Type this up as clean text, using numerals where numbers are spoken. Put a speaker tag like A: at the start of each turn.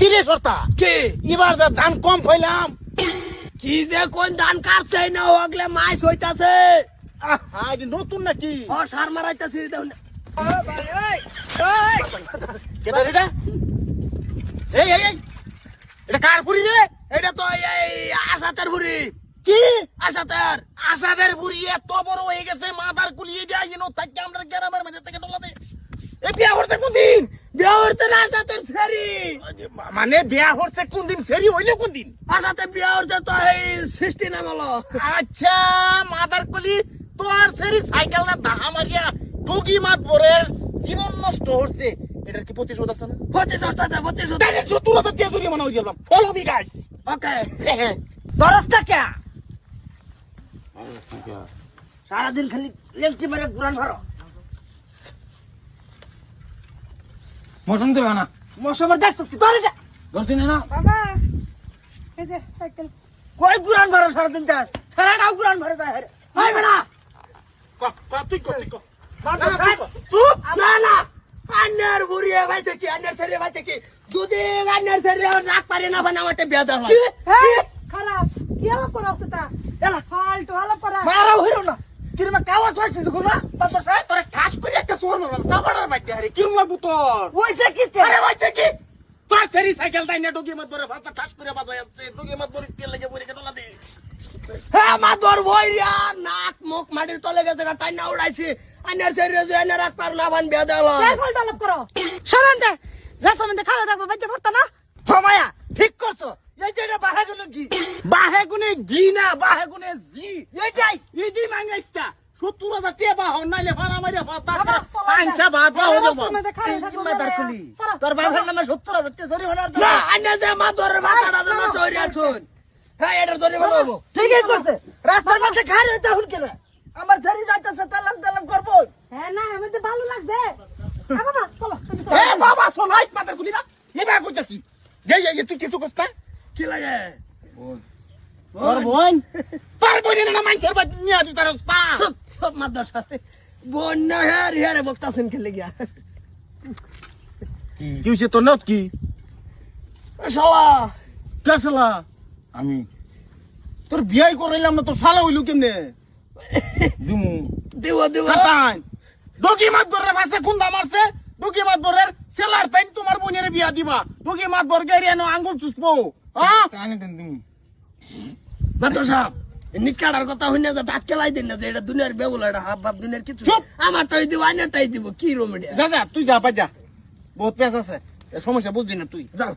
A: কিরে সর্তা
B: কি
A: এবার যে ধান কম পাইলাম
B: কি যে কোন ধান কাটছে না ওগলে মাছ হইতাছে
A: নতুন নাকি
B: ও সার মারাইতাছি দেখুন
A: কেটা রে এই এই এই, এটা কার পুরি রে
B: এটা তো এই আশাতের বুড়ি
A: কি
B: আশাতের
A: আসাদের পুরি এত বড় হয়ে গেছে মাদার কুলিয়ে দেয় যেন থাকি আমরা গ্রামের মাঝে থেকে ডলাতে এ বিয়া হচ্ছে কোন দিন
B: বিয়া হচ্ছে না আশাতের ফেরি
A: মানে বিয়া হচ্ছে কোন দিন ফেরি হইলে কোন দিন
B: আশাতে বিয়া হচ্ছে তো এই 16 নাম হলো
A: আচ্ছা মাদার কুলি তোর ফেরি সাইকেল না দাহা মারিয়া ডুগি মাত ভরে জীবন নষ্ট হচ্ছে এটার কি প্রতিশোধ আছে না
B: প্রতিশোধ
A: ডাইরেক্ট তুলা তো দিয়ে জুড়ি মনে হয়ে গেলাম ফলো মি গাইস
B: ওকে দরজটা কে সারাদিন খালি লেলটি মারে পুরান ভরো
A: মশন দেবা না
B: মশাবার দেখছিস কি দরজা
A: ধরছি না
C: বাবা এই যে সাইকেল
B: কই পুরান ভরো সারাদিন যাস সারাটাও পুরান ভরে যায় হাই বেড়া
A: তুই কর
B: চুপ না না আন্নার বুড়িয়ে ভাইছে কি আন্নার ছেড়ে ভাইছে কি যদি আন্নার ছেড়ে রাখ পারে না বানাতে বিয়া দাও
C: হ্যাঁ খারাপ কি হলো করো সেটা
B: এলা
C: ফালতু হলো করা
B: মারাও হইরো না কিরমা কাওয়াজ হইছে দেখো না বাবা সাহেব
A: তোরা ঠাস করে একটা সোর মারলাম চাবাড়ার বাইতে হারে কিরম লাগবো তোর
B: হইছে কি
A: আরে হইছে কি তোর ফেরি সাইকেল তাই না ডুগি মাত ধরে ভাষা ঠাস করে বাজায় যাচ্ছে ডুগি মাত ধরে তেল লেগে পড়ে কেটলা দে
B: হ্যাঁ মা তোর ভইরা নাক মুখ মাটির তলে গেছে টাই না উড়াইছি আন্নার ছেড়ে যে আন্নার রাখ পার না বান বিয়া দাও
C: যাই ফালতু আলাপ করো শোনেন দে রাস্তা মধ্যে খাওয়া দাওয়া বাচ্চা পড়তো না
B: মায়া ঠিক করছো এই যে এটা বাহা গেল কি
A: বাহে গুনে ঘি না বাহে গুনে জি
B: এইটাই
A: ইডি মাঙ্গাইস্তা 70,000 টাকা বাহ নাইলে ভাড়া মাইরে ভাতা
C: বাবা,
A: পাঁচটা ভাত বাহ হয়ে
C: রাস্তার মধ্যে খাওয়া থাকবো
B: জিম্মাদার খুলি
C: সারা
B: তোর বাবার নামে 70,000 টাকা জরি হনার না আন্না যে মা তোর মাথাটা যেন চড়ি আছুন হ্যাঁ এটা জরি হনাবো ঠিকই করছে রাস্তার মাঝে খাই রইতে হুন কেন আমার ঝাড়ি যাইতেছে তালাম তালাম করবো
C: হ্যাঁ না আমাদের ভালো লাগছে বাবা চলো তুমি চলো।
A: এ বাবা সোনাই পাতা খুলি না এবার কইতাছি এই তুই কিছু কষ্ট
B: কি লাগে
A: তোর বোন তোর বোন না মাইছের বাদ নিয়া দি তার পা
B: সব সব মাদার সাথে বন্যা হ্যাঁ রিহারে বক্তাছেন খেলে গিয়া
A: কি হইছে তোর নাম কি
B: শালা
A: কেসলা আমি তোর বিয়াই করাইলাম না তোর শালা হইলো কেমনে দিমু
B: দেব দেব
A: কাটান ডুগি মাত ধরে ভাষা কুন্দা মারছে ডুগি মাত ধরে সেলার তাই তোমার বোনের বিয়া দিবা ডুগি মাত ধরে গেরিয়ানো আঙ্গুল চুষবো হ্যাঁ তানে দেন দিমু
B: মাদার সাহেব নিকাড়ার কথা হইনা যে দাঁত কেলাই দিন না যে এটা দুনিয়ার বেবুলা এটা হাব ভাব দুনিয়ার কিছু
A: চুপ।
B: আমারটাই দিব আইনারটাই দিব কি রোমেডিয়া
A: যা তুই যা তুই যা বহুত পেঁচ আছে এ সমস্যা বুঝলি না তুই
B: যাও